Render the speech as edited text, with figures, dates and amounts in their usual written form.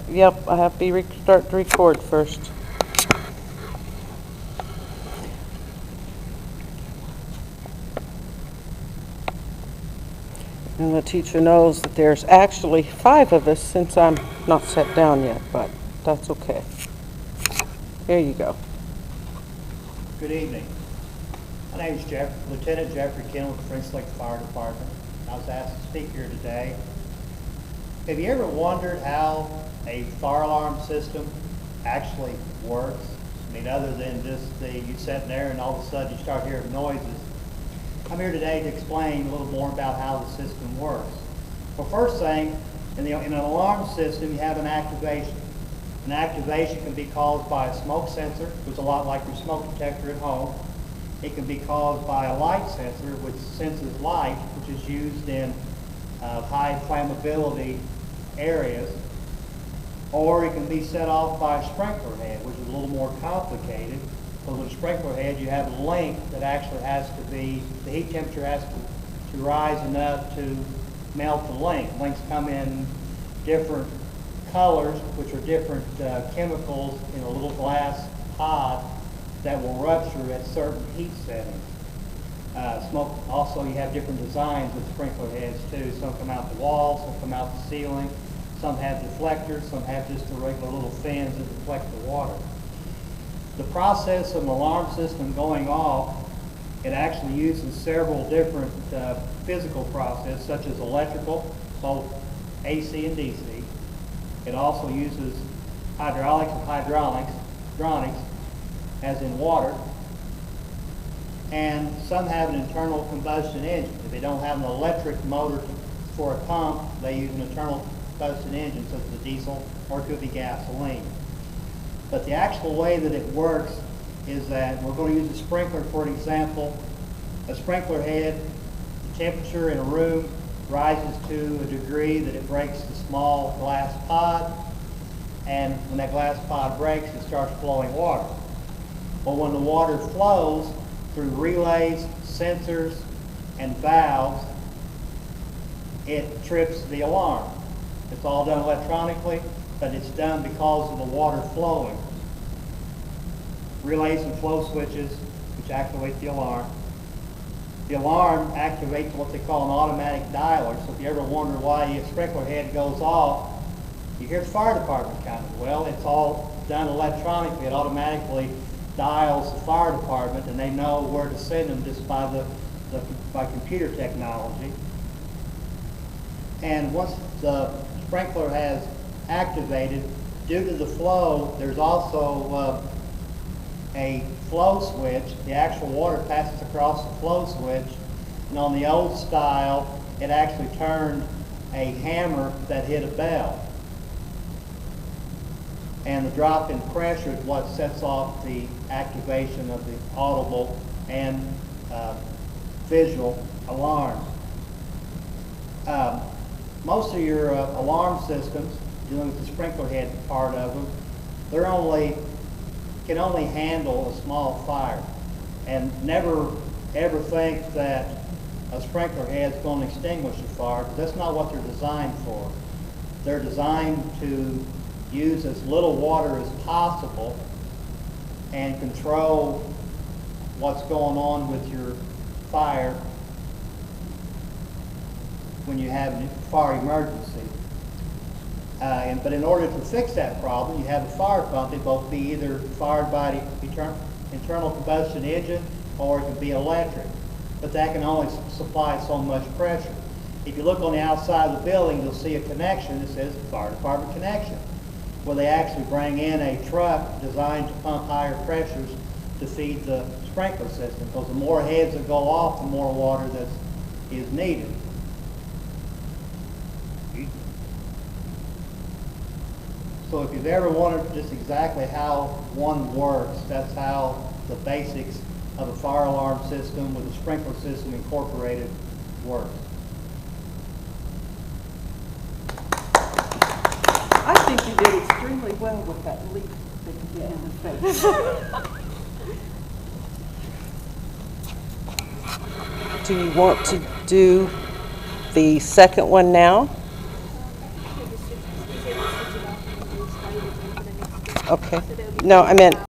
Yep, I have to start to record first. And the teacher knows that there's actually 5 of us since I'm not sat down yet, but that's okay. There you go. Good evening. My name is Lieutenant Jeffrey Kendall with the French Lake Fire Department. I was asked to speak here today. Have you ever wondered how a fire alarm system actually works? I mean, other than just you sitting there and all of a sudden you start hearing noises. I'm here today to explain a little more about how the system works. Well, first thing, in an alarm system, you have an activation. An activation can be caused by a smoke sensor, which is a lot like your smoke detector at home. It can be caused by a light sensor, which senses light, which is used in high flammability areas. Or it can be set off by a sprinkler head, which is a little more complicated. But with a sprinkler head, you have a link that actually has to be, the heat temperature has to rise enough to melt the link. Links come in different colors, which are different chemicals in a little glass pod that will rupture at certain heat settings. Also, you have different designs with sprinkler heads too. Some come out the wall, some come out the ceiling. Some have deflectors, some have just the regular little fins that deflect the water. The process of an alarm system going off, it actually uses several different physical processes, such as electrical, both AC and DC. It also uses hydraulics and hydronics, as in water. And some have an internal combustion engine. If they don't have an electric motor for a pump, they use an internal combustion engine, such as a diesel, or it could be gasoline. But the actual way that it works is that we're going to use a sprinkler for an example. A sprinkler head, the temperature in a room rises to a degree that it breaks the small glass pod, and when that glass pod breaks, it starts flowing water. Well, when the water flows through relays, sensors, and valves, it trips the alarm. It's all done electronically, but it's done because of the water flowing. Relays and flow switches, which activate the alarm. The alarm activates what they call an automatic dialer. So if you ever wonder why your sprinkler head goes off, you hear the fire department coming. Well, it's all done electronically. It automatically dials the fire department, and they know where to send them just by computer technology. And once the sprinkler has activated, due to the flow, there's also a flow switch. The actual water passes across the flow switch, and on the old style, it actually turned a hammer that hit a bell. And the drop in pressure is what sets off the activation of the audible and visual alarms. Most of your alarm systems, dealing with the sprinkler head part of them, can only handle a small fire. And never ever think that a sprinkler head is going to extinguish a fire, because that's not what they're designed for. They're designed to use as little water as possible and control what's going on with your fire when you have a fire emergency. But in order to fix that problem, you have a fire pump. It both be either fired by the internal combustion engine, or it can be electric. But that can only supply so much pressure. If you look on the outside of the building, you'll see a connection that says fire department connection, where they actually bring in a truck designed to pump higher pressures to feed the sprinkler system, because the more heads that go off, the more water that is needed. So if you've ever wondered just exactly how one works, that's how the basics of a fire alarm system with a sprinkler system incorporated works. I think you did extremely well with that leap that you did in the face. Do you want to do the second one now? Okay. No, I meant